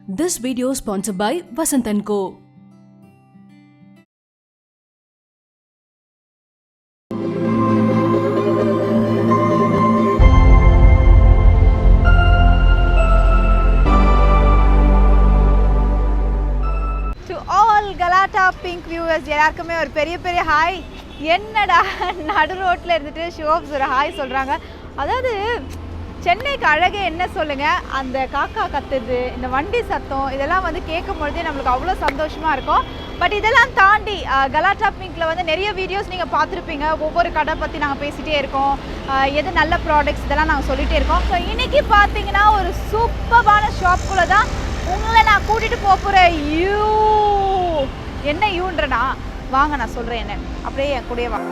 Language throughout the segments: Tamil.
This video is sponsored by Vasant & Co. To all Galata Pink viewers, எல்லாருக்குமே ஒரு பெரிய ஹாய். என்னடா நடு ரோட்ல இருந்துட்டு ஷோப்ஸ் ஒரு ஹாய் சொல்றாங்க. அதாவது சென்னைக்கு அழகே என்ன சொல்லுங்க, அந்த காக்கா கத்துது, இந்த வண்டி சத்தம் இதெல்லாம் வந்து கேட்கும் பொழுதே நம்மளுக்கு அவ்வளோ சந்தோஷமா இருக்கும். பட் இதெல்லாம் தாண்டி கலாட்டா பிங்க்ல வந்து நிறைய வீடியோஸ் நீங்கள் பார்த்துருப்பீங்க. ஒவ்வொரு கடை பற்றி நாங்கள் பேசிகிட்டே இருக்கோம், எது நல்ல ப்ராடக்ட்ஸ் இதெல்லாம் நாங்கள் சொல்லிகிட்டே இருக்கோம். ஸோ இன்றைக்கி பார்த்தீங்கன்னா ஒரு சூப்பரான ஷாப்புக்குள்ளே தான் உங்களை நான் கூட்டிகிட்டு போகிறேன். என்ன யூன்றனா வாங்க நான் சொல்கிறேன், என்ன அப்படியே என் கூடயே வாங்க.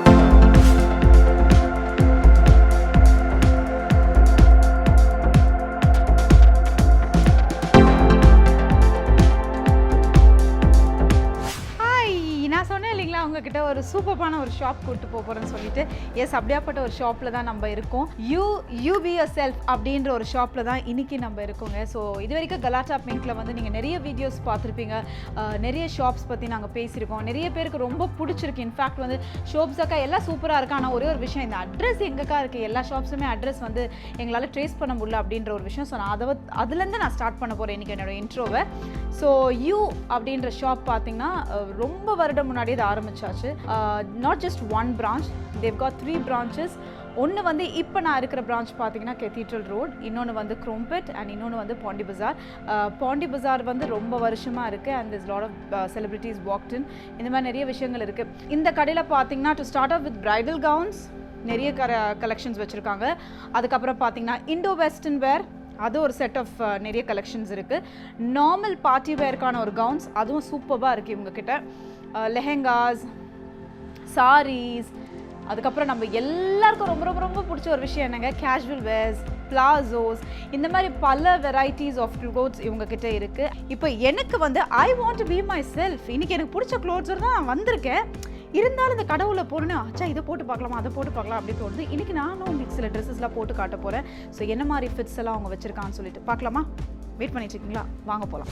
உங்ககிட்ட ஒரு சூப்பரான ஒரு ஷாப் கூப்பிட்டு போகிறேன்னு சொல்லிட்டு எஸ் அப்படியாப்பட்ட ஒரு ஷாப்பில் தான் நம்ம இருக்கோம். யூ பி யுவர் செல்ஃப் அப்படின்ற ஒரு ஷாப்பில் தான் இன்றைக்கி நம்ம இருக்கோங்க. ஸோ இது வரைக்கும் கலாட்டா பிங்க்ல வந்து நீங்கள் நிறைய வீடியோஸ் பார்த்துருப்பீங்க, நிறைய ஷாப்ஸ் பற்றி நாங்கள் பேசியிருக்கோம். நிறைய பேருக்கு ரொம்ப பிடிச்சிருக்கு. இன்ஃபேக்ட் வந்து ஷாப்ஸ் அக்கா எல்லாம் சூப்பராக இருக்கா, ஆனால் ஒரே ஒரு விஷயம், இந்த அட்ரஸ் எங்கக்கா இருக்குது, எல்லா ஷாப்ஸுமே அட்ரஸ் வந்து எங்களால் ட்ரேஸ் பண்ண முடியல அப்படின்ற ஒரு விஷயம். ஸோ நான் அதுலேருந்து நான் ஸ்டார்ட் பண்ண போகிறேன் இன்றைக்கி என்னோடய இன்ட்ரோவை. ஸோ யூ அப்படின்ற ஷாப் பார்த்தீங்கன்னா ரொம்ப வருடம் முன்னாடி இது ஆரம்பிச்சாச்சு. Not just one branch, they've got 3 branches. ஒன்று வந்து இப்போ நான் இருக்கிற பிரான்ச் பார்த்தீங்கன்னா கெத்தீட்ரல் ரோட், இன்னொன்று வந்து குரோம்பெட் அண்ட் இன்னொன்று வந்து பாண்டி பஜார். பாண்டி பஜார் வந்து ரொம்ப வருஷமாக இருக்குது and this lot of celebrities walked in, இந்த மாதிரி நிறைய விஷயங்கள் இருக்குது. இந்த கடையில் பார்த்தீங்கன்னா to start off with bridal gowns நிறைய கலெக்ஷன்ஸ் வச்சுருக்காங்க. அதுக்கப்புறம் பார்த்தீங்கன்னா இண்டோ வெஸ்டர்ன் வேர், அது ஒரு செட் ஆஃப் நிறைய கலெக்ஷன்ஸ் இருக்குது. நார்மல் பார்ட்டி வேர்க்கான ஒரு கவுன்ஸ் அதுவும் சூப்பராக இருக்குது இவங்கக்கிட்ட. லெஹெங்காஸ், சாரீஸ், அதுக்கப்புறம் நம்ம எல்லாருக்கும் ரொம்ப ரொம்ப ரொம்ப பிடிச்ச ஒரு விஷயம் என்னங்க, கேஷுவல் வேர்ஸ், பிளாசோஸ், இந்த மாதிரி பல வெரைட்டிஸ் ஆஃப் க்ளோத்ஸ் இவங்கக்கிட்ட இருக்குது. இப்போ எனக்கு வந்து I want to be my self, இன்றைக்கி எனக்கு பிடிச்ச க்ளோத்ஸ் தான் நான் வந்திருக்கேன். இருந்தாலும் இந்த கடவுளை போகிறேன்னு ஆச்சா இதை போட்டு பார்க்கலாமா அதை போட்டு பார்க்கலாம் அப்படி தோணுது. இன்றைக்கி நானும் உங்களுக்கு சில ட்ரெஸ்ஸஸ்லாம் போட்டு காட்ட போகிறேன். ஸோ என்ன மாதிரி ஃபிட்ஸ் எல்லாம் அவங்க வச்சுருக்கான்னு சொல்லிட்டு பார்க்கலாமா? வெயிட் பண்ணிட்டு இருக்கீங்களா? வாங்க போகலாம்.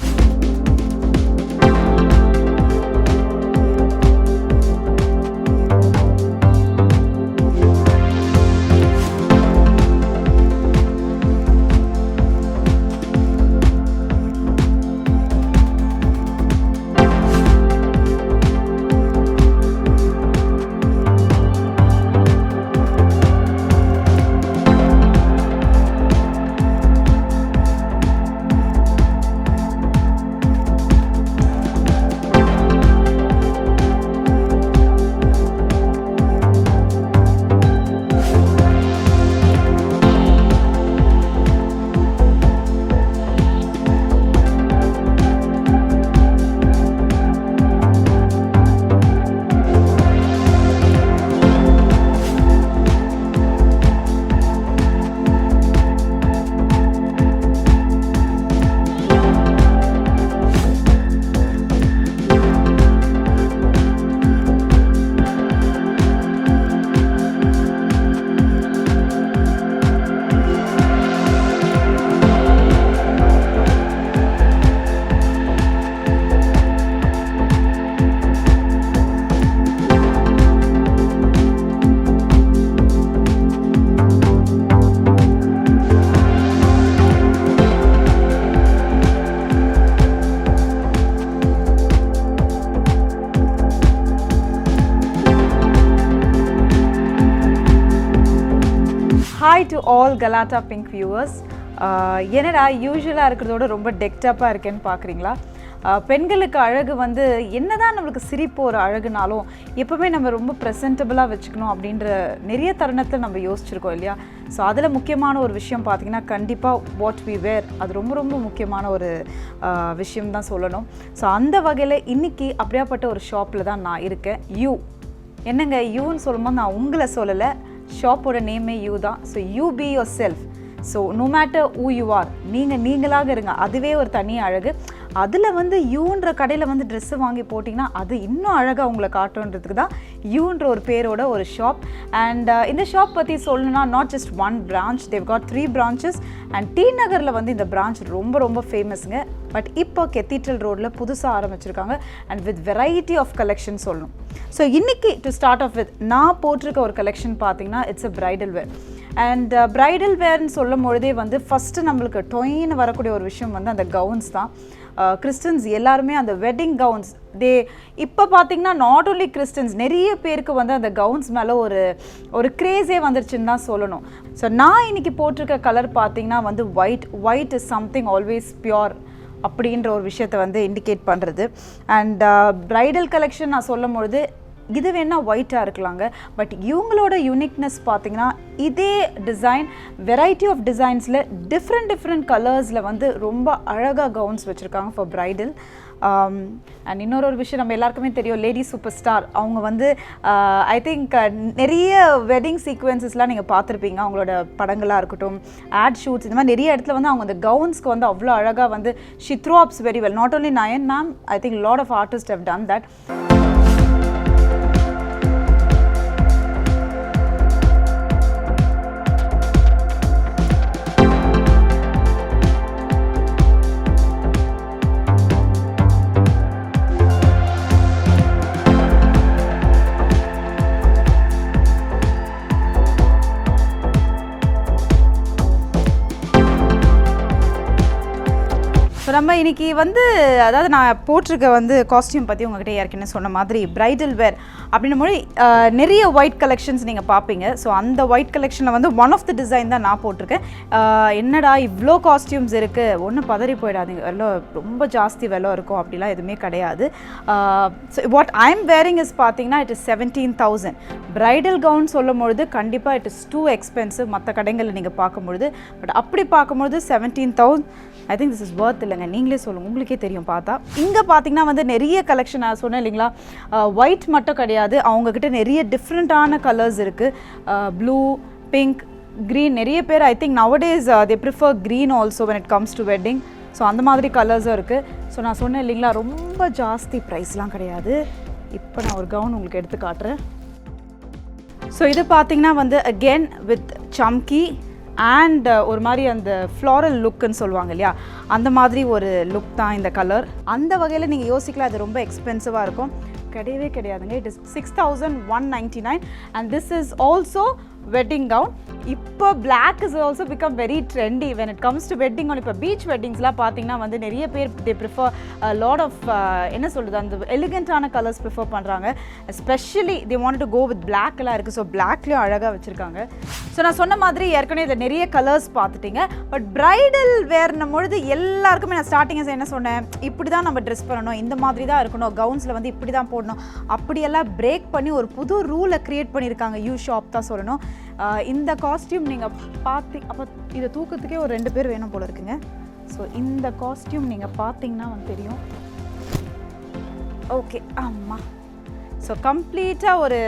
ஹாய் டு ஆல் கலாட்டா பிங்க் வியூவர்ஸ். என்னடா யூஸ்வலாக இருக்கிறதோட ரொம்ப டெக்டப்பாக இருக்கேன்னு பார்க்குறீங்களா? பெண்களுக்கு அழகு வந்து என்னதான் நம்மளுக்கு சிரிப்பு ஒரு அழகுனாலும் எப்போவுமே நம்ம ரொம்ப ப்ரெசன்டபுளாக வச்சுக்கணும் அப்படின்ற நிறைய தருணத்தில் நம்ம யோசிச்சுருக்கோம் இல்லையா? ஸோ அதில் முக்கியமான ஒரு விஷயம் பார்த்திங்கன்னா கண்டிப்பாக வாட் வி வேர், அது ரொம்ப ரொம்ப முக்கியமான ஒரு விஷயம் தான் சொல்லணும். ஸோ அந்த வகையில் இன்றைக்கி அப்படியாப்பட்ட ஒரு ஷாப்பில் தான் நான் இருக்கேன். யூ என்னங்க யூன்னு சொல்லும்போது நான் உங்களை சொல்லலை, ஷாப்போட நேமே யூ தான். So you be yourself. So no matter who you are, நீங்களாக இருங்க, அதுவே ஒரு தனி அழகு. அதில் வந்து யூன்ற கடையில் வந்து ட்ரெஸ்ஸு வாங்கி போட்டிங்கன்னா அது இன்னும் அழகாக உங்களை காட்டுன்றதுக்கு தான் யூன்ற ஒரு பேரோட ஒரு ஷாப். அண்ட் இந்த ஷாப் பற்றி சொல்லணும்னா not just one branch, they got 3 branches. And T நகரில் வந்து இந்த பிரான்ச் ரொம்ப ரொம்ப ஃபேமஸுங்க. பட் இப்போ கெத்தீட்ரல் ரோடில் புதுசாக ஆரம்பிச்சிருக்காங்க and with variety of collection சொல்லணும். ஸோ இன்றைக்கி டு ஸ்டார்ட் ஆஃப் வித் நான் போட்டிருக்க ஒரு கலெக்ஷன் பார்த்தீங்கன்னா it's a bridal wear. And bridal வேர்னு சொல்லும் பொழுதே வந்து ஃபஸ்ட்டு நம்மளுக்கு டொயின்னு வரக்கூடிய ஒரு விஷயம் வந்து அந்த கவுன்ஸ் தான். கிறிஸ்டின்ஸ் எல்லாருமே அந்த வெட்டிங் கவுன்ஸ் இப்போ பார்த்தீங்கன்னா நாட் ஓன்லி கிறிஸ்டின்ஸ், நிறைய பேருக்கு வந்து அந்த கவுன்ஸ் மேலே ஒரு க்ரேஸே வந்துருச்சுன்னு தான் சொல்லணும். ஸோ நான் இன்றைக்கி போட்டிருக்க கலர் பார்த்தீங்கன்னா வந்து white is something always pure அப்படின்ற ஒரு விஷயத்தை வந்து இண்டிகேட் பண்ணுறது. அண்ட் பிரைடல் கலெக்ஷன் நான் சொல்லும் பொழுது இது வேணால் ஒயிட்டாக இருக்கலாங்க, பட் இவங்களோட யூனிக்னஸ் பார்த்தீங்கன்னா இதே டிசைன் வெரைட்டி ஆஃப் டிசைன்ஸில் டிஃப்ரெண்ட் கலர்ஸில் வந்து ரொம்ப அழகாக கவுன்ஸ் வச்சுருக்காங்க ஃபார் பிரைடல். அண்ட் இன்னொரு விஷயம் நம்ம எல்லாருக்குமே தெரியும், லேடி சூப்பர் ஸ்டார் அவங்க வந்து ஐ திங்க் நிறைய வெட்டிங் சீக்வன்சஸ்லாம் நீங்கள் பார்த்துருப்பீங்க. அவங்களோட படங்களாக இருக்கட்டும், ஆட் ஷூட்ஸ், இந்த மாதிரி நிறைய இடத்துல வந்து அவங்க அந்த கவுன்ஸ்க்கு வந்து அவ்வளோ அழகாக வந்து she throw ups very well. Not only Nayan ma'am, I think lot of artist have done that. So நம்ம இன்றைக்கி வந்து அதாவது நான் போட்டிருக்க வந்து காஸ்டியூம் பற்றி உங்கள்கிட்ட ஏற்கனவே சொன்ன மாதிரி பிரைடல் வேர் அப்படின்னும் போது நிறைய ஒயிட் கலெக்ஷன்ஸ் நீங்கள் பார்ப்பீங்க. ஸோ அந்த ஒயிட் கலெக்ஷனில் வந்து ஒன் ஆஃப் த டிசைன் தான் நான் போட்டிருக்கேன். என்னடா இவ்வளோ காஸ்டியூம்ஸ் இருக்குது, ஒன்றும் பதறி போயிடாதீங்க, ரொம்ப ஜாஸ்தி விலை இருக்கும் அப்படிலாம் எதுவுமே கிடையாது. So what I am wearing is பார்த்தீங்கன்னா இட் இஸ் 17,000. பிரைடல் கவுன் சொல்லும் பொழுது கண்டிப்பாக இட் இஸ் டூ எக்ஸ்பென்சிவ் மற்ற கடைகளில் நீங்கள் பார்க்கும்பொழுது. பட் அப்படி பார்க்கும்பொழுது 17,000 I think this is worth இல்லைங்க. நீங்களே சொல்லுங்கள், உங்களுக்கே தெரியும் பார்த்தா. இங்கே பார்த்தீங்கன்னா வந்து நிறைய கலெக்ஷன் நான் சொன்னேன் இல்லைங்களா, ஒயிட் மட்டும் கிடையாது, அவங்கக்கிட்ட நிறைய டிஃப்ரெண்ட்டான கலர்ஸ் இருக்குது. ப்ளூ, பிங்க், க்ரீன், நிறைய பேர் I think nowadays they prefer green also when it comes to wedding. So அந்த மாதிரி கலர்ஸும் இருக்குது. ஸோ நான் சொன்னேன் இல்லைங்களா, ரொம்ப ஜாஸ்தி ப்ரைஸ்லாம் கிடையாது. இப்போ நான் ஒரு கவுன் உங்களுக்கு எடுத்து காட்டுறேன். ஸோ இது பார்த்தீங்கன்னா வந்து அகெயின் வித் சம்கி அண்ட் ஒரு மாதிரி அந்த ஃப்ளாரல் லுக்குன்னு சொல்லுவாங்க இல்லையா, அந்த மாதிரி ஒரு லுக் தான் இந்த கலர். அந்த வகையில் நீங்கள் யோசிக்கலாம் அது ரொம்ப எக்ஸ்பென்சிவாக இருக்கும். கிடையவே கிடையாதுங்க. It is 6,199 and this is also wedding gown. இப்போ black is also become very trendy when it comes to wedding gown. இப்போ பீச் வெட்டிங்ஸ்லாம் பார்த்தீங்கன்னா வந்து நிறைய பேர் தே ப்ரிஃபர் லாட் ஆஃப் என்ன சொல்கிறது, அந்த எலிகென்ட்டான கலர்ஸ் ப்ரிஃபர் பண்ணுறாங்க. Especially they want to go with black எல்லாம் இருக்குது. ஸோ பிளாக்லேயும் அழகாக வச்சுருக்காங்க. ஸோ நான் சொன்ன மாதிரி ஏற்கனவே இதில் நிறைய கலர்ஸ் பார்த்துட்டிங்க. பட் பிரைடல் வேர்னும் பொழுது எல்லாருக்குமே நான் ஸ்டார்டிங் என்ன சொன்னேன், இப்படி தான் நம்ம ட்ரெஸ் பண்ணணும், இந்த மாதிரி தான் இருக்கணும், கவுன்ஸில் வந்து இப்படி தான் போடணும், அப்படியெல்லாம் பிரேக் பண்ணி ஒரு புது ரூலை க்ரியேட் பண்ணியிருக்காங்க யூ ஷாப் தான் சொல்லணும். இந்த காஸ்டியூம் நீங்கள் அப்போ இதை தூக்கத்துக்கே ஒரு 2 பேர் வேணும் போல இருக்குங்க. ஸோ இந்த காஸ்டியூம் நீங்கள் பார்த்தீங்கன்னா வந்து தெரியும். ஓகே, ஆமாம். ஸோ கம்ப்ளீட்டாக ஒரு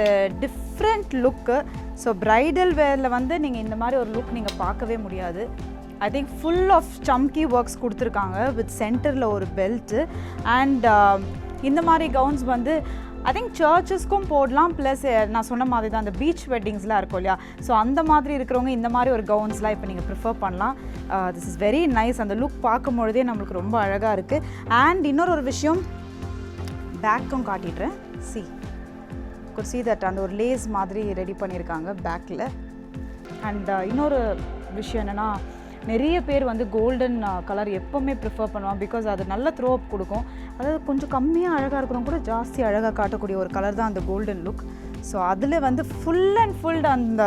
டிஃப்ரெண்ட் லுக்கு. ஸோ பிரைடல் வேரில் வந்து நீங்கள் இந்த மாதிரி ஒரு லுக் நீங்கள் பார்க்கவே முடியாது. I think full of chamki works கொடுத்துருக்காங்க வித் சென்டரில் ஒரு பெல்ட்டு. அண்ட் இந்த மாதிரி கவுன்ஸ் வந்து ஐ திங்க் சர்ச்சஸ்க்கும் போடலாம். ப்ளஸ் நான் சொன்ன மாதிரி தான் அந்த பீச் வெட்டிங்ஸ்லாம் இருக்கும் இல்லையா, ஸோ அந்த மாதிரி இருக்கிறவங்க இந்த மாதிரி ஒரு கவுன்ஸ்லாம் இப்போ நீங்கள் ப்ரிஃபர் பண்ணலாம். This is very nice. அந்த லுக் பார்க்கும்பொழுதே நம்மளுக்கு ரொம்ப அழகாக இருக்குது. அண்ட் இன்னொரு விஷயம், பேக்கும் காட்டிடுறேன். சி தட் அந்த ஒரு லேஸ் மாதிரி ரெடி பண்ணியிருக்காங்க பேக்கில். அண்ட் இன்னொரு விஷயம் என்னென்னா, நிறைய பேர் வந்து கோல்டன் கலர் எப்போவுமே ப்ரிஃபர் பண்ணுவாங்க. பிகாஸ் அது நல்ல த்ரோ அப் கொடுக்கும். அதாவது கொஞ்சம் கம்மியாக அழகாக இருக்கிறவங்க கூட ஜாஸ்தி அழகாக காட்டக்கூடிய ஒரு கலர் தான் அந்த கோல்டன் லுக். ஸோ அதில் வந்து ஃபுல் அண்ட் ஃபுல் அந்த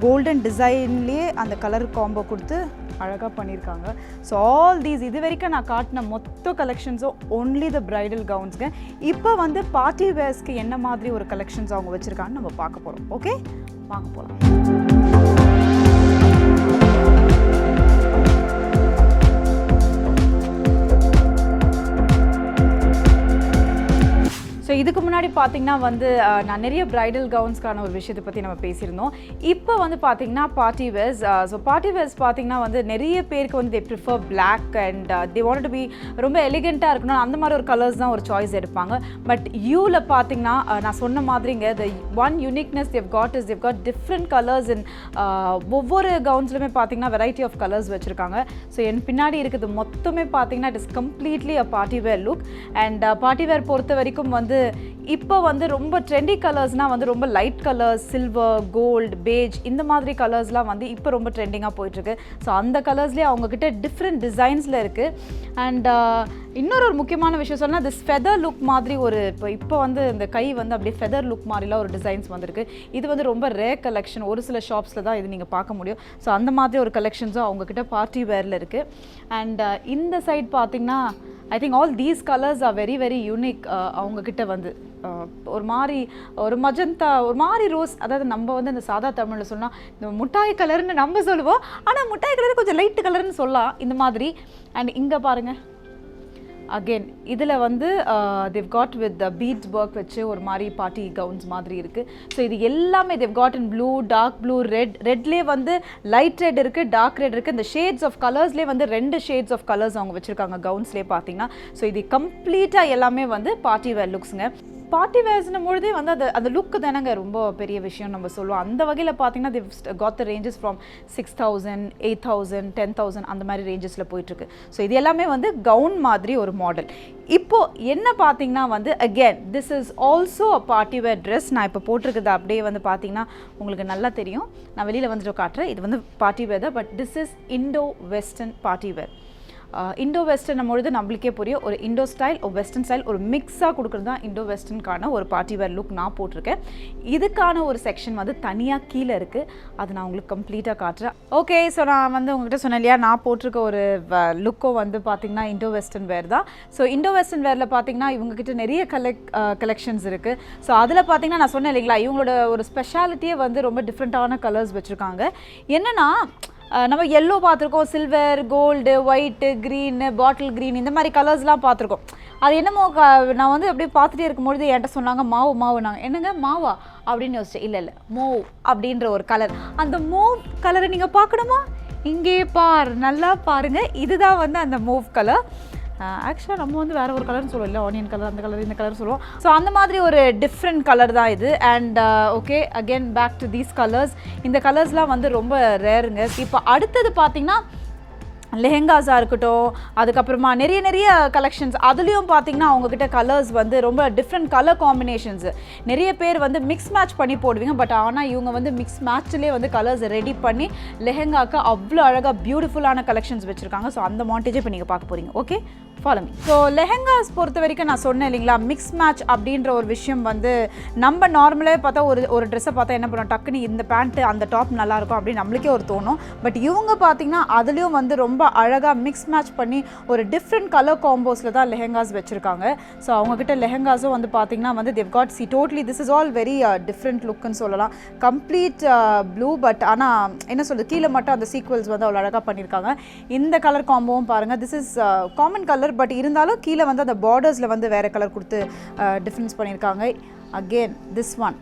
கோல்டன் டிசைன்லேயே அந்த கலர் காம்போ கொடுத்து அழகாக பண்ணியிருக்காங்க. ஸோ ஆல் தீஸ் இது வரைக்கும் நான் காட்டின மொத்த கலெக்ஷன்ஸும் ஒன்லி த பிரைடல் கவுன்ஸ்ங்க. இப்போ வந்து பார்ட்டி வேர்ஸ்க்கு என்ன மாதிரி ஒரு கலெக்ஷன்ஸ் அவங்க வச்சுருக்காங்கன்னு நம்ம பார்க்க போகிறோம். ஓகே, வாங்க போகலாம். ஸோ இதுக்கு முன்னாடி பார்த்தீங்கன்னா வந்து நான் நிறைய பிரைடல் கவுன்ஸ்க்கான ஒரு விஷயத்தை பற்றி நம்ம பேசியிருந்தோம். இப்போ வந்து பார்த்தீங்கன்னா party wears. So party wears பார்த்தீங்கன்னா வந்து நிறைய பேருக்கு வந்து they prefer black and they want to be ரொம்ப எலிகெண்ட்டாக இருக்கணும், அந்த மாதிரி ஒரு கலர்ஸ் தான் ஒரு சாய்ஸ் எடுப்பாங்க. பட் யூவில் பார்த்தீங்கன்னா நான் சொன்ன மாதிரிங்க the one uniqueness they got is they got different colours in ஒவ்வொரு கவுன்ஸ்லுமே பார்த்தீங்கன்னா வெரைட்டி ஆஃப் கலர்ஸ் வச்சுருக்காங்க. ஸோ என் பின்னாடி இருக்குது மொத்தமே பார்த்தீங்கன்னா it is completely a party wear look. And party wear பொறுத்த வரைக்கும் வந்து இப்போ வந்து ரொம்ப ட்ரெண்டி கலர்ஸ்னால் வந்து ரொம்ப light colours, silver, gold, beige இந்த மாதிரி கலர்ஸ்லாம் வந்து இப்போ ரொம்ப ட்ரெண்டிங்காக போயிட்டுருக்கு. ஸோ அந்த கலர்ஸ்லேயே அவங்கக்கிட்ட டிஃப்ரெண்ட் டிசைன்ஸில் இருக்குது. அண்ட் இன்னொரு முக்கியமான விஷயம் சொன்னால் திஸ் ஃபெதர் லுக் மாதிரி ஒரு இப்போ வந்து இந்த கை வந்து அப்படியே ஃபெதர் லுக் மாதிரிலாம் ஒரு டிசைன்ஸ் வந்திருக்கு. இது வந்து ரொம்ப ரேர் கலெக்ஷன், ஒரு சில ஷாப்ஸில் தான் இது நீங்கள் பார்க்க முடியும். ஸோ அந்த மாதிரி ஒரு கலெக்ஷன்ஸும் அவங்கக்கிட்ட பார்ட்டி வேரில் இருக்குது. அண்ட் இந்த சைட் பார்த்திங்கன்னா I think all these colours are very very unique. அவங்கக்கிட்ட வந்து ஒரு மாதிரி ஒரு மஜந்தா, ஒரு மாதிரி ரோஸ், அதாவது நம்ம வந்து இந்த சாதா தமிழில் சொன்னால் இந்த முட்டாய் கலர்னு நம்ம சொல்லுவோம், ஆனால் முட்டாய் கலர் கொஞ்சம் லைட்டு கலர்னு சொல்லலாம் இந்த மாதிரி. அண்ட் இங்கே பாருங்கள் அகெயின் இதில் வந்து they've got with the beads work வச்சு ஒரு மாதிரி பார்ட்டி கவுன்ஸ் மாதிரி இருக்குது. ஸோ இது எல்லாமே they've got in blue, dark blue, ரெட்லேயே வந்து லைட் ரெட் இருக்குது, டார்க் ரெட் இருக்குது. இந்த ஷேட்ஸ் ஆஃப் கலர்ஸ்லேயே வந்து 2 ஷேட்ஸ் ஆஃப் கலர்ஸ் அவங்க வச்சுருக்காங்க கவுன்ஸ்லேயே பார்த்தீங்கன்னா. ஸோ இது கம்ப்ளீட்டாக எல்லாமே வந்து பார்ட்டி வேர் லுக்ஸுங்க. பார்ட்டி வேர்ஸ்னும் பொழுதே வந்து அந்த லுக்கு தானங்க ரொம்ப பெரிய விஷயம் நம்ம சொல்லுவோம். அந்த வகையில் பார்த்தீங்கன்னா they've got the ranges from 6,000, 8,000, 10,000 அந்த மாதிரி ரேஞ்சஸில் போயிட்டுருக்கு. ஸோ இது எல்லாமே வந்து கவுன் மாதிரி ஒரு மாடல். இப்போது என்ன பார்த்தீங்கன்னா வந்து again this is also a party where dress. நான் இப்போ போட்டிருக்குது அப்படியே வந்து பார்த்தீங்கன்னா உங்களுக்கு நல்லா தெரியும். நான் வெளியில் வந்துட்டு காட்டுறேன். இது வந்து பார்ட்டி வேர் தான், but this is Indo western party wear. Indo western பொழுது நம்மளுக்கே புரியும், ஒரு இண்டோ ஸ்டைல் ஒரு வெஸ்டர்ன் ஸ்டைல் ஒரு மிக்ஸாக கொடுக்குறது தான் இண்டோ வெஸ்டர்னுக்கான ஒரு பார்ட்டி வேர் லுக் நான் போட்டிருக்கேன். இதுக்கான ஒரு செக்ஷன் வந்து தனியாக கீழே இருக்குது, அது நான் உங்களுக்கு கம்ப்ளீட்டாக காட்டுறேன். ஓகே, ஸோ நான் வந்து உங்கள்கிட்ட சொன்னேன் இல்லையா, நான் போட்டிருக்க ஒரு லுக்கோ வந்து பார்த்திங்கன்னா இண்டோ வெஸ்டர்ன் வேர் தான். ஸோ இண்டோ வெஸ்டர்ன் வேரில் பார்த்திங்கன்னா இவங்ககிட்ட நிறைய கலெக்ஷன்ஸ் இருக்குது. ஸோ அதில் பார்த்திங்கன்னா நான் சொன்னேன் இல்லைங்களா, இவங்களோட ஒரு ஸ்பெஷாலிட்டியே வந்து ரொம்ப டிஃப்ரெண்ட்டான கலர்ஸ் வச்சுருக்காங்க. என்னென்னா நம்ம எல்லோ பார்த்துருக்கோம், silver, gold, white, green, bottle green இந்த மாதிரி கலர்ஸ்லாம் பார்த்துருக்கோம். அது என்னமோ நான் வந்து அப்படியே பார்த்துட்டே இருக்கும்பொழுது என்கிட்ட சொன்னாங்க மாவு நாங்கள் என்னங்க மாவா அப்படின்னு யோசிச்சேன். இல்லை மூவ் அப்படின்ற ஒரு கலர். அந்த மூவ் கலரை நீங்கள் பார்க்கணுமா, இங்கே நல்லா பாருங்கள், இதுதான் வந்து அந்த மூவ் கலர். ஆக்சுவலாக நம்ம வந்து வேறு ஒரு கலர்னு சொல்லுவோம் இல்லை, ஆனியன் கலர் அந்த கலர் இந்த கலர் சொல்லுவோம். ஸோ அந்த மாதிரி ஒரு டிஃப்ரெண்ட் கலர் தான் இது. And okay, again back to these colours. இந்த கலர்ஸ்லாம் வந்து ரொம்ப ரேருங்க. இப்போ அடுத்தது பார்த்திங்கன்னா லெஹெங்காஸாக இருக்கட்டும், அதுக்கப்புறமா நிறைய கலெக்ஷன்ஸ். அதுலேயும் பார்த்தீங்கன்னா அவங்கக்கிட்ட கலர்ஸ் வந்து ரொம்ப டிஃப்ரெண்ட் கலர் காம்பினேஷன்ஸு. நிறைய பேர் வந்து மிக்ஸ் மேட்ச் பண்ணி போடுவீங்க, பட் ஆனால் இவங்க வந்து மிக்ஸ் மேட்ச்லேயே வந்து கலர்ஸ் ரெடி பண்ணி லெஹெங்காக்கு அவ்வளோ அழகாக பியூட்டிஃபுல்லான கலெக்ஷன்ஸ் வச்சுருக்காங்க. ஸோ அந்த மாண்டேஜே இப்போ நீங்கள் பார்க்க போகிறீங்க. Okay, follow me. So lehengas பொறுத்த வரைக்கும் நான் சொன்னேன் இல்லைங்களா, மிக்ஸ் மேட்ச் அப்படின்ற ஒரு விஷயம் வந்து நம்ம நார்மலாகவே பார்த்தா ஒரு ட்ரெஸ்ஸை பார்த்தா என்ன பண்ணுவோம், டக்குன்னு இந்த பேண்ட்டு அந்த டாப் நல்லாயிருக்கும் அப்படின்னு நம்மளுக்கே ஒரு தோணும். பட் இவங்க பார்த்திங்கன்னா அதுலேயும் வந்து ரொம்ப அழகாக மிக்ஸ் மேட்ச் பண்ணி ஒரு டிஃப்ரெண்ட் கலர் காம்போஸில் தான் லெஹெங்காஸ் வச்சுருக்காங்க. ஸோ அவங்கக்கிட்ட லெஹெங்காஸும் வந்து பார்த்திங்கன்னா வந்து they've got totally this is all very different லுக்குன்னு சொல்லலாம். கம்ப்ளீட் ப்ளூ, பட் ஆனால் என்ன சொல்கிறது, கீழே மட்டும் அந்த சீக்வல்ஸ் வந்து அவ்வளோ அழகாக பண்ணியிருக்காங்க. இந்த கலர் காம்போவும் பாருங்கள், this is common colour, but இருந்தாலும் கீழே வந்து அந்த பார்டர்ஸில் வந்து வேறு கலர் கொடுத்து டிஃப்ரென்ஸ் பண்ணியிருக்காங்க. Again this one,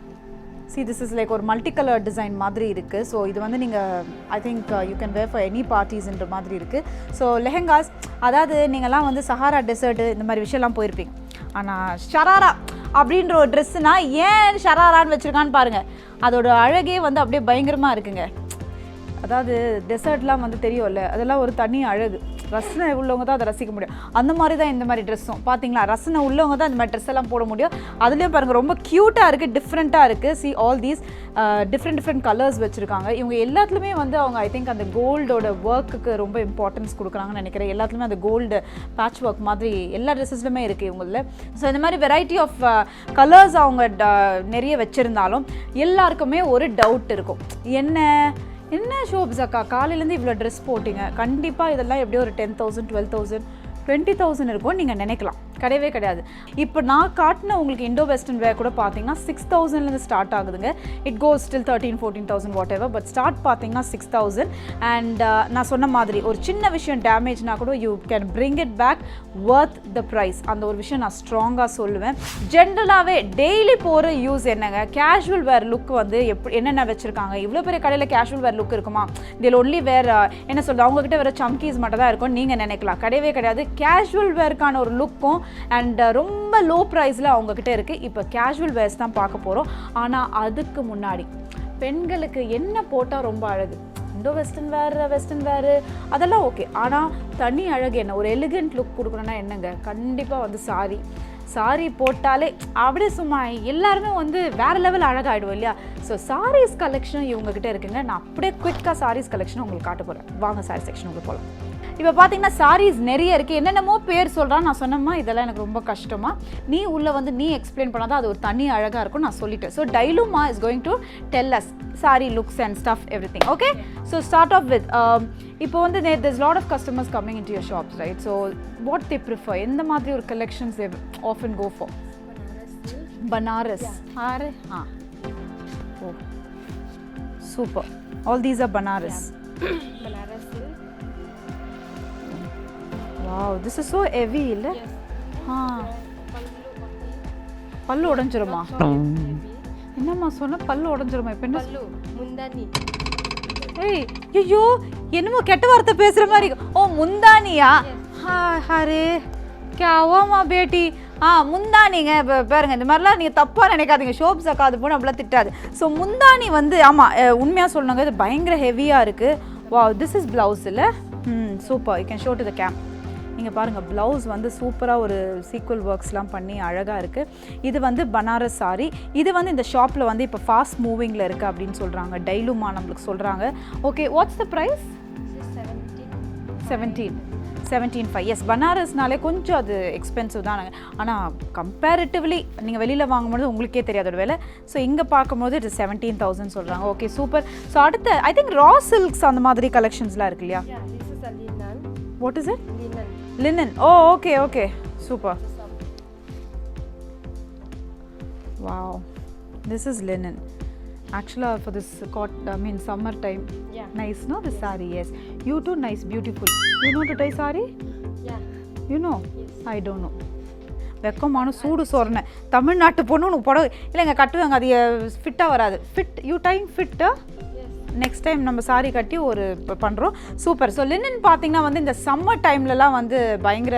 see this is like ஒரு மல்டி கலர் டிசைன் மாதிரி இருக்குது. ஸோ இது வந்து நீங்கள் I think you can wear for any பார்ட்டிஸ்ன்ற மாதிரி இருக்குது. ஸோ லெஹெங்காஸ், அதாவது நீங்கள்லாம் வந்து சஹாரா டெசர்ட்டு இந்த மாதிரி விஷயம்லாம் போயிருப்பீங்க. ஆனால் ஷராரா அப்படின்ற ஒரு ட்ரெஸ்ஸுனா ஏன் ஷராரான்னு வச்சுருக்கான்னு பாருங்கள், அதோட அழகே வந்து அப்படியே பயங்கரமாக இருக்குங்க. அதாவது டெசர்ட்லாம் வந்து தெரியும்ல, அதெல்லாம் ஒரு தனி அழகு. ரசனை உள்ளவங்க தான் அதை ரசிக்க முடியும். அந்த மாதிரி தான் இந்த மாதிரி ட்ரெஸ்ஸும் பார்த்தீங்களா, ரசனை உள்ளவங்க தான் இந்த மாதிரி ட்ரெஸ் எல்லாம் போட முடியும். அதுலேயும் பாருங்கள் ரொம்ப க்யூட்டாக இருக்குது, டிஃப்ரெண்ட்டாக இருக்குது. C all these different colours வச்சுருக்காங்க. இவங்க எல்லாத்துலேயுமே வந்து அவங்க ஐ திங்க் அந்த கோல்டோட ஒர்க்குக்கு ரொம்ப இம்பார்ட்டன்ஸ் கொடுக்குறாங்கன்னு நினைக்கிறேன். எல்லாத்துலேயுமே அந்த கோல்டு பேட்ச் ஒர்க் மாதிரி எல்லா ட்ரெஸ்ஸஸ்லுமே இருக்குது இவங்களில். ஸோ இந்த மாதிரி வெரைட்டி ஆஃப் கலர்ஸ் அவங்க நிறைய வச்சுருந்தாலும் எல்லாருக்குமே ஒரு டவுட் இருக்கும், என்ன ஷோப்ஸ் அக்கா காலையிலேருந்து இவ்வளோ ட்ரெஸ் போட்டிங்க, கண்டிப்பாக இதெல்லாம் எப்படியோ ஒரு 10,000, 12,000, 20,000 இருக்கும் நீங்கள் நினைக்கலாம். கிடையவே கிடையாது. இப்போ நான் காட்டின உங்களுக்கு இண்டோ வெஸ்டர்ன் வேர் கூட பார்த்தீங்கன்னா 6,000லேருந்து ஸ்டார்ட் ஆகுதுங்க. It goes still 13,000-14,000 what ever, but start பார்த்தீங்கன்னா 6,000. அண்ட் நான் சொன்ன மாதிரி ஒரு சின்ன விஷயம் டேமேஜ்னா கூட you can bring it back worth the price. அந்த ஒரு விஷயம் நான் ஸ்ட்ராங்காக சொல்லுவேன். ஜென்ரலாகவே டெய்லி போகிற யூஸ் என்னங்க, கேஷுவல் வேர் லுக் வந்து என்னென்ன வச்சுருக்காங்க. இவ்வளோ பெரிய கடையில் கேஷுவல் வேர் லுக் இருக்குமா, இதில் ஒன்லி வேர் என்ன சொல்கிறது, அவங்ககிட்ட வேறு சம்கீஸ் மட்டும் தான் இருக்கும் நீங்கள் நினைக்கலாம். கிடையவே கிடையாது. கேஷுவல் வேர்க்கான ஒரு லுக்கும் அண்ட் ரொம்ப லோ ப்ரைஸில் அவங்கக்கிட்ட இருக்குது. இப்போ கேஷுவல் வேர்ஸ் தான் பார்க்க போகிறோம். ஆனால் அதுக்கு முன்னாடி பெண்களுக்கு என்ன போட்டால் ரொம்ப அழகு, இண்டோ வெஸ்டர்ன் வேறு அதெல்லாம் ஓகே. ஆனால் தனி அழகு என்ன, ஒரு எலிகண்ட் லுக் கொடுக்கணுன்னா என்னங்க, கண்டிப்பாக வந்து சாரி போட்டாலே அப்படியே சும்மா எல்லாருமே வந்து வேறு லெவல் அழகாகிடும் இல்லையா. ஸோ சாரீஸ் கலெக்ஷன் இவங்ககிட்ட இருக்குங்க. நான் அப்படியே குயிக்காக சாரீஸ் கலெக்ஷன் உங்களுக்கு காட்ட போகிறேன். வாங்க சாரீ செக்ஷன் உங்களுக்கு போகலாம். இப்போ பார்த்தீங்கன்னா சாரீஸ் நிறைய இருக்குது. என்னென்னமோ பேர் சொல்கிறான். நான் சொன்னோமா இதெல்லாம் எனக்கு ரொம்ப கஷ்டமாக, நீ உள்ளே வந்து நீ எக்ஸ்பிளைன் பண்ணாதான் அது ஒரு தனி அழகாக இருக்கும். நான் சொல்லிட்டேன். ஸோ டைலுமா is going to tell us sari looks and stuff everything. Okay, so start off with இப்போ வந்து there's lot of customers coming into your shops, right? So what they prefer, எந்த மாதிரி ஒரு collections they often go for? Banaras. Are ha. Oh, super. All these are Banaras. Banaras silk. Wow, this is so heavy, illa? Yes. Ha. பல்லு உடைஞ்சிருமா? என்னம்மா சொன்ன, பல்லு உடைஞ்சிருமா? இப்போ என்ன பல்லு முந்தானி. ஏய் ஐயோ, என்னமோ கெட்ட வார்த்தை பேசுகிற மாதிரி. ஓ முந்தானியா? ஹரே கேவாமா பேட்டி. முந்தானிங்க. இப்போ பாருங்க, இந்த மாதிரிலாம் நீங்கள் தப்பாக நினைக்காதீங்க. ஷோப் சக்காது போன அப்படிலாம் திட்டாது. ஸோ முந்தானி வந்து ஆமாம் உண்மையாக சொல்லணுங்க, இது பயங்கர ஹெவியாக இருக்குது. வா, திஸ் இஸ் ப்ளவுஸ் இல்லை? Super. You can show to the game. நீங்கள் பாருங்கள், ப்ளவுஸ் வந்து சூப்பராக ஒரு சீக்வல் ஒர்க்ஸ்லாம் பண்ணி அழகாக இருக்குது. இது வந்து பனாரஸ் சாரி. இது வந்து இந்த ஷாப்பில் வந்து இப்போ ஃபாஸ்ட் மூவிங்கில் இருக்குது அப்படின்னு சொல்கிறாங்க. டைலுமா நம்மளுக்கு சொல்கிறாங்க. Okay, what's the price? 17,500. Yes, பனாரஸ்னாலே கொஞ்சம் அது எக்ஸ்பென்சிவ் தானுங்க. ஆனால் கம்பேரிட்டிவ்லி நீங்கள் வெளியில் வாங்கும்போது உங்களுக்கே தெரியாதோட வேலை. ஸோ இங்கே பார்க்கும்போது இது 17,000 சொல்கிறாங்க. Okay, super. ஸோ அடுத்த ஐ திங்க் ரா சில்க்ஸ் அந்த மாதிரி கலெக்ஷன்ஸ்லாம் இருக்கு இல்லையா? What is it? Linen. Oh, okay. Super. Wow. This is linen. Actually, for this summer time. Yeah. Nice, no? The saree, yes. You too, nice, beautiful. You know to tie saree? Yeah. You know? Yes. I don't know. வெக்கமான சூடு சொன்னேன். தமிழ்நாட்டு பொண்ணு உனக்கு புடவை இல்லைங்க கட்டுவாங்க, அது ஃபிட்டாக வராது. யூ டைம் ஃபிட்டா? நெக்ஸ்ட் டைம் நம்ம சாரி கட்டி ஒரு பண்ணுறோம். சூப்பர். ஸோ லினன் பார்த்தீங்கன்னா வந்து இந்த சம்மர் டைம்லலாம் வந்து பயங்கர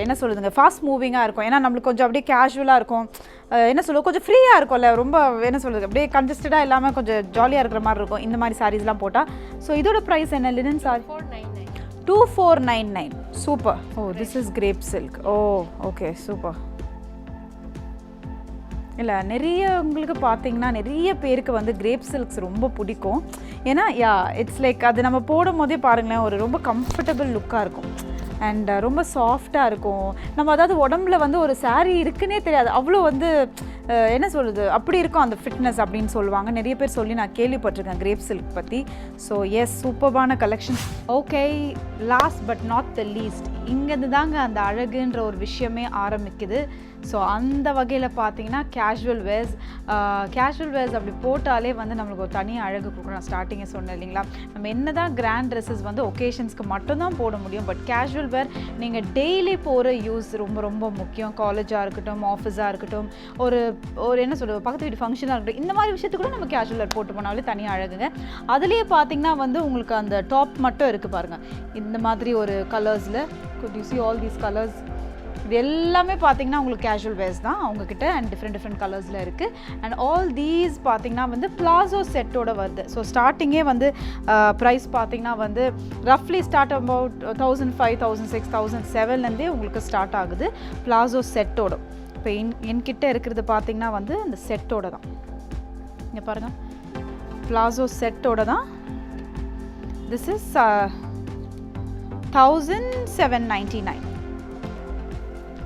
என்ன சொல்லுதுங்க, ஃபாஸ்ட் மூவிங்காக இருக்கும். ஏன்னா நம்மளுக்கு கொஞ்சம் அப்படியே கேஷுவலாக இருக்கும். என்ன சொல்லுவோம், கொஞ்சம் ஃப்ரீயாக இருக்கும்ல, ரொம்ப என்ன சொல்கிறது, அப்படியே கன்ஜஸ்டடாக இல்லாமல் கொஞ்சம் ஜாலியாக இருக்கிற மாதிரி இருக்கும் இந்த மாதிரி சாரீஸ்லாம் போட்டால். ஸோ இதோட ப்ரைஸ் என்ன linen sari? 2499. Super. Oh, this is crepe silk. Oh, okay, super. இல்லை, நிறைய உங்களுக்கு பார்த்தீங்கன்னா நிறைய பேருக்கு வந்து கிரேப் சில்க்ஸ் ரொம்ப பிடிக்கும். ஏன்னா இட்ஸ் லைக் அது நம்ம போடும் போதே பாருங்களேன், ஒரு ரொம்ப கம்ஃபர்டபுள் லுக்காக இருக்கும் அண்ட் ரொம்ப சாஃப்டாக இருக்கும். நம்ம அதாவது உடம்புல வந்து ஒரு saree இருக்குன்னே தெரியாது, அவ்வளோ வந்து என்ன சொல்கிறது, அப்படி இருக்கும் அந்த ஃபிட்னஸ் அப்படின்னு சொல்லுவாங்க. நிறைய பேர் சொல்லி நான் கேள்விப்பட்டிருக்கேன் கிரேப் சில்க் பற்றி. ஸோ எஸ், சூப்பர்பான collection. Okay, last but not the least, இங்கேருந்து தாங்க அந்த அழகுன்ற ஒரு விஷயமே ஆரம்பிக்குது. ஸோ அந்த வகையில் பார்த்தீங்கன்னா கேஷுவல் வேர்ஸ் அப்படி போட்டாலே வந்து நம்மளுக்கு ஒரு தனி அழகு கொடுக்கணும். நான் ஸ்டார்டிங்கே சொன்னேன் இல்லைங்களா, நம்ம என்ன தான் கிராண்ட் ட்ரெஸ்ஸஸ் வந்து ஒகேஷன்ஸ்க்கு மட்டும்தான் போட முடியும். பட் கேஷுவல் வேர் நீங்கள் டெய்லி போகிற யூஸ் ரொம்ப ரொம்ப முக்கியம். காலேஜாக இருக்கட்டும், ஆஃபீஸாக இருக்கட்டும், ஒரு என்ன சொல்கிறது, பக்கத்து வீட்டு ஃபங்க்ஷனாக இருக்கட்டும், இந்த மாதிரி விஷயத்துக்கு கூட நம்ம கேஷுவல் வேர் போட்டு போனாலே தனி அழகுங்க. அதுலேயே பார்த்தீங்கன்னா வந்து உங்களுக்கு அந்த டாப் மட்டும் இருக்குது பாருங்கள், இந்த மாதிரி ஒரு கலர்ஸில். could you see all these colors? இது எல்லாமே பார்த்தீங்கன்னா உங்களுக்கு கேஷுவல் வேர்ஸ் தான் அவங்கக்கிட்ட அண்ட் டிஃப்ரெண்ட் கலர்ஸில் இருக்குது. அண்ட் ஆல் தீஸ் பார்த்தீங்கன்னா வந்து பிளாசோ செட்டோட வருது. ஸோ ஸ்டார்டிங்கே வந்து ப்ரைஸ் பார்த்தீங்கன்னா வந்து ரஃப்லி ஸ்டார்ட் அபவுட் 1,500, 1,600, 1,700 உங்களுக்கு ஸ்டார்ட் ஆகுது பிளாசோ செட்டோட. இப்போ என்கிட்ட இருக்கிறது பார்த்தீங்கன்னா வந்து இந்த செட்டோட தான். இங்கே பாருங்கள், பிளாசோ செட்டோட தான். This is 1,799.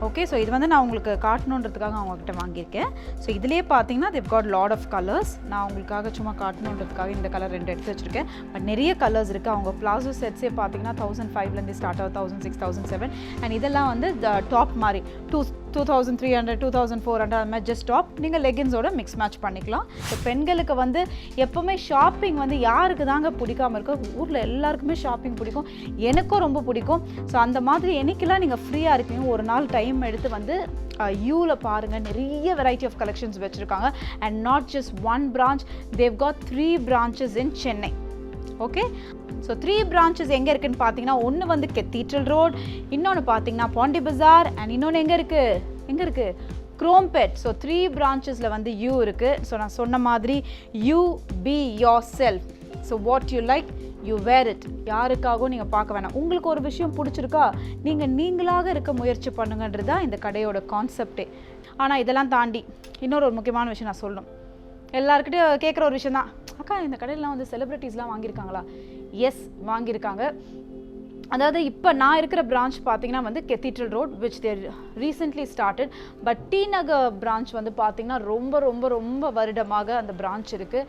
ஓகே, ஸோ இது வந்து நான் உங்களுக்கு காட்டணுன்றதுக்காக அவங்கக்கிட்ட வாங்கியிருக்கேன். ஸோ இதுலேயே பார்த்தீங்கன்னா they've got lot of colours. நான் உங்களுக்காக சும்மா காட்டணுன்றதுக்காக இந்த கலர் 2 எடுத்து வச்சுருக்கேன். பட் நிறைய கலர்ஸ் இருக்குது. அவங்க பிளாசோ செட்ஸே பார்த்தீங்கன்னா 1500 ஸ்டார்ட் ஆகும், 1006, 1007. அண்ட் இதெல்லாம் வந்து டாப் மாதிரி 2300, 2400 அது மாதிரி ஜஸ்ட் டாப். நீங்கள் லெகின்ஸோட மிக்ஸ் மேட்ச் பண்ணிக்கலாம். ஸோ பெண்களுக்கு வந்து எப்போவுமே ஷாப்பிங் வந்து யாருக்கு தாங்க பிடிக்காமல் இருக்கும்? ஊரில் எல்லாருக்குமே ஷாப்பிங் பிடிக்கும், எனக்கும் ரொம்ப பிடிக்கும். ஸோ அந்த மாதிரி என்னைக்கெல்லாம் நீங்கள் ஃப்ரீயாக இருக்கீங்க ஒரு நாள் டைம் எடுத்து வந்து யூவில் பாருங்கள். நிறைய வெரைட்டி ஆஃப் கலெக்ஷன்ஸ் வச்சுருக்காங்க. And not just one branch, they got 3 branches in Chennai. Okay, so 3 branches எங்கே இருக்குதுன்னு பார்த்தீங்கன்னா, ஒன்று வந்து கெத்தீட்ரல் ரோட், இன்னொன்று பார்த்தீங்கன்னா பாண்டி பஜார், அண்ட் இன்னொன்று எங்கே இருக்குது குரோம்பேட். ஸோ 3 branchesல வந்து யூ இருக்குது. ஸோ நான் சொன்ன மாதிரி you be yourself. So what you like you wear it. யாருக்காகவும் நீங்கள் பார்க்க வேணாம். உங்களுக்கு ஒரு விஷயம் பிடிச்சிருக்கா, நீங்களாக இருக்க முயற்சி பண்ணுங்கன்றது தான் இந்த கடையோட கான்செப்டே. ஆனால் இதெல்லாம் தாண்டி இன்னொரு முக்கியமான விஷயம் நான் சொல்லணும். எல்லாருக்கிட்டையும் கேட்குற ஒரு விஷயம் தான், அக்கா இந்த கடையிலாம் வந்து செலிப்ரிட்டிஸ்லாம் வாங்கியிருக்காங்களா? எஸ், வாங்கியிருக்காங்க. அதாவது இப்போ நான் இருக்கிற பிரான்ச் பார்த்தீங்கன்னா வந்து cathedral road, which they recently started. But T Nagar branch வந்து பார்த்தீங்கன்னா ரொம்ப ரொம்ப ரொம்ப வருடமாக அந்த பிரான்ச் இருக்குது.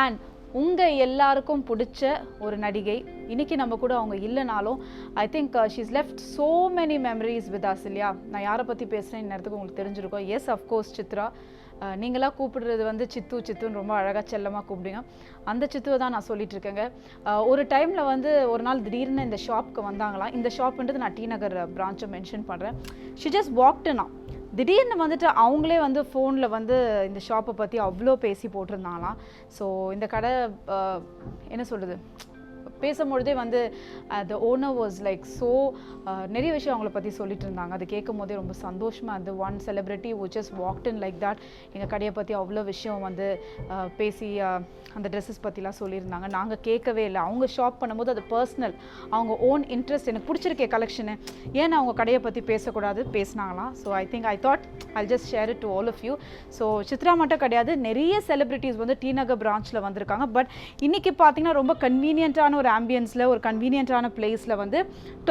அண்ட் உங்கள் எல்லாருக்கும் பிடிச்ச ஒரு நடிகை, இன்றைக்கி நம்ம கூட அவங்க இல்லைனாலும் I think she's left so many memories with us இல்லையா? நான் யாரை பற்றி பேசுகிறேன் இந்த நேரத்துக்கு உங்களுக்கு தெரிஞ்சிருக்கோம். Yes, of course Chitra. நீங்களாக கூப்பிடுறது வந்து சித்துன்னு ரொம்ப அழகாக செல்லமாக கூப்பிடுங்க. அந்த சித்துவை தான் நான் சொல்லிட்டு இருக்கேங்க. ஒரு டைமில் வந்து ஒரு நாள் திடீர்னு இந்த ஷாப்புக்கு வந்தாங்களாம். இந்த ஷாப்ன்றது நான் டி நகர் பிரான்ச்சை மென்ஷன் பண்ணுறேன். ஷி ஜஸ்ட் வாக்டுனா திடீர்னு வந்துட்டு அவங்களே வந்து ஃபோனில் வந்து இந்த ஷாப்பை பற்றி அவ்வளோ பேசி போட்டிருந்தாங்களாம். ஸோ இந்த கடை என்ன சொல்கிறது, பேசும்பொழுதே வந்து the owner was like so நிறைய விஷயம் அவங்கள பற்றி சொல்லிட்டு இருந்தாங்க. அது கேட்கும் போதே ரொம்ப சந்தோஷமாக இருந்தது. One celebrity who just walked in like that எங்கள் கடையை பற்றி அவ்வளோ விஷயம் வந்து பேசி அந்த ட்ரெஸ்ஸஸ் பற்றிலாம் சொல்லியிருந்தாங்க. நாங்கள் கேட்கவே இல்லை. அவங்க ஷாப் பண்ணும்போது அது பர்சனல், அவங்க ஓன் இன்ட்ரெஸ்ட், எனக்கு பிடிச்சிருக்கே கலெக்ஷனு, ஏன்னா அவங்க கடையை பற்றி பேசக்கூடாது, பேசினாங்களாம். So I thought I'll just share it to all of you. So Chitra மட்டும் கிடையாது, நிறைய செலிப்ரிட்டிஸ் வந்து டி நகர் பிரான்ச்சில் வந்திருக்காங்க. பட் இன்றைக்கி பார்த்தீங்கன்னா ரொம்ப கன்வீனியன்ட்டான ஒரு ஆம்பியன்ஸில், ஒரு கன்வீனியன்ட்டான பிளேஸில் வந்து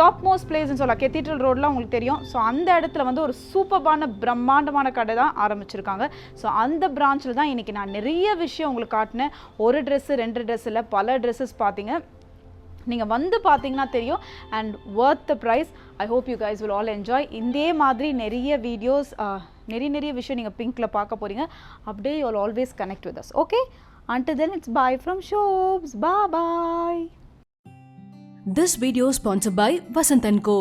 டாப் மோஸ்ட் பிளேஸ்ன்னு சொல்லலாம். கெத்தீட்ரல் ரோட்லாம் உங்களுக்கு தெரியும். ஸோ அந்த இடத்துல வந்து ஒரு சூப்பர்பான பிரம்மாண்டமான கடை தான் ஆரம்பிச்சிருக்காங்க. ஸோ அந்த பிரான்ச்சில் தான் இன்றைக்கி நான் நிறைய விஷயம் உங்களுக்கு காட்டினேன். ஒரு ட்ரெஸ்ஸு 2 ட்ரெஸ் இல்லை, பல ட்ரெஸ்ஸஸ் பார்த்தீங்க. நீங்கள் வந்து பார்த்தீங்கன்னா தெரியும். And worth the price. I hope you guys will all enjoy. இதே மாதிரி நிறைய வீடியோஸ், நிறைய விஷயம் நீங்கள் பிங்க்கில் பார்க்க போகிறீங்க. அப்படியே you will always connect with us. Okay, until then it's bye from Shobs. Bye bye. This video sponsored by Vasanth & Co.